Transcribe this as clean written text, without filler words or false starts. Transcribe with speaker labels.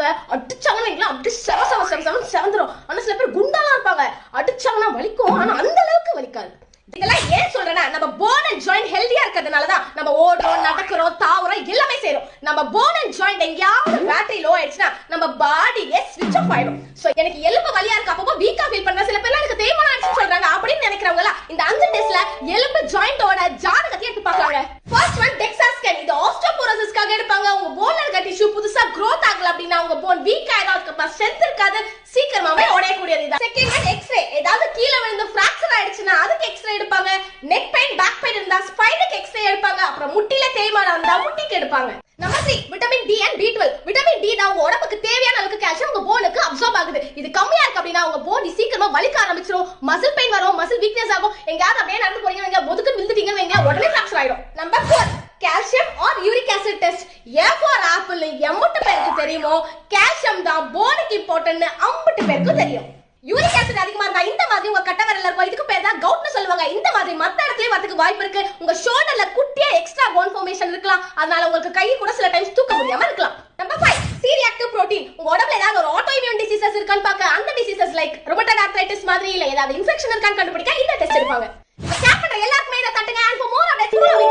Speaker 1: இருப்பாங்க, அடிச்சாங்கன்னா அப்படி செவந்துரும். ஆனா சில பேர் குண்டாலாம் இருப்பாங்க, அடிச்சாங்கன்னா வலிக்கும், ஆனா அந்த அளவுக்கு வலிக்காது. இதெல்லாம் ஏன் சொல்றேன்னா, நம்ம போன் அண்ட் ஜாயிண்ட் ஹெல்தியா இருக்கிறதுனாலதான் நம்ம ஓடுறோம், நடக்கிறோம், தாவுறோம், எல்லாமே செய்யறோம். நம்ம போன் அண்ட் ஜாயிண்ட் எங்கேயாவது பேட்டரி லோ ஆயிடுச்சுன்னா நம்ம பாடியே ஸ்விட்ச் ஆஃப் ஆயிடும். சோ எனக்கு எலும்பு வலியா இருக்கு, அப்பப்போ வீக்கா ஃபீல் பண்றேன், சில பேர்லாம் எனக்கு தேய்மானம் ஆயிடுச்சுன்னு சொல்றாங்க. அப்படின்னு நினைக்கிறவங்க இந்த 5 டெஸ்ட்ல எலும்பு ஜாயிண்டோட ஜாதகத்தை எடுத்து பார்க்கலாங்க. First one DEXA scan. இது ஆஸ்டியோபோரோசிஸ்க்காக எடுப்பாங்க. உங்க போன்ல இருக்க டிஷ்யூ புதுசா growth ஆகல அப்படின்னா உங்க போன் வீக் ஆயிடும், அதுக்கு ஸ்ட்ரென்த் இருக்காது, சீக்கிரமாவே உடையக்கூடியது. Second one x ray. ஏதாவது கீழே விழுந்து ஃபிராக்சர் ஆயிடுச்சுன்னா அதுக்கு எக்ஸ்ரே எடுப்பாங்க. நெக் பெயின், பேக் பெயின் இருந்தா ஸ்பைனுக்கு எக்ஸ்ரே எடுப்பாங்க. அப்புறம் முட்டில தேய்மானம் இருந்தா முட்டிக்கு எடுப்பாங்க. Number 3 vitamin D and B12. Vitamin D தான் உங்க உடம்புக்கு தேவையான அளவுக்கு கால்சியம் உங்க போனுக்கு அப்சார்ப் ஆகுது. இது கம்மியா இருக்கு அப்படின்னா உங்க போன் சீக்கிரமா வலிக்க ஆரம்பிச்சிரும், மசில் பெயின் வரும், மசில் வீக்னஸ் ஆகும். எங்கயாவது அப்படியே நடந்து போறீங்க, முதுகு விழுந்துட்டீங்கன்னு வைங்க, உடனே ஃபிராக்சர் ஆயிடும். Number 4 calcium or uric acid test. A for apple எம்பட்டு பேருக்கு தெரியுமோ, கால்சியம் தான் போனுக்கு இம்பார்ட்டன்ட் அம்பட்டு பேருக்கு தெரியும். யூரிக் ஆசிட் அதிகமா இருந்தா இந்த மாதிரி உங்க கட்ட விரல்ல இருக்கும், இதுக்கு பேர் தான் கவுட்னு சொல்லுவாங்க. இந்த மாதிரி மத்த இடத்துலயே வரதுக்கு வாய்ப்பு இருக்கு. உங்க ஷோல்டர்ல குட்டியா எக்ஸ்ட்ரா போன் ஃபார்மேஷன் இருக்கலாம், அதனால உங்களுக்கு கை கூட சில டைம்ஸ் தூக்க முடியாம இருக்கலாம். Number 5 C reactive protein. உங்க உடம்புல ஏதாவது ஒரு ஆட்டோ இம்யூன் டிசீசஸ் இருக்கான்னு பார்க்க, அந்த டிசீசஸ் லைக் ருமட்டாய்டு ஆர்த்ரைட்டிஸ் மாதிரி இல்ல ஏதாவது இன்ஃபெக்ஷன் இருக்கான்னு கண்டுபிடிக்க இந்த டெஸ்ட் எடுப்பாங்க. இந்த கேப் பண்ற எல்லாருக்குமே இத தட்டுங்க. and for more updates follow me.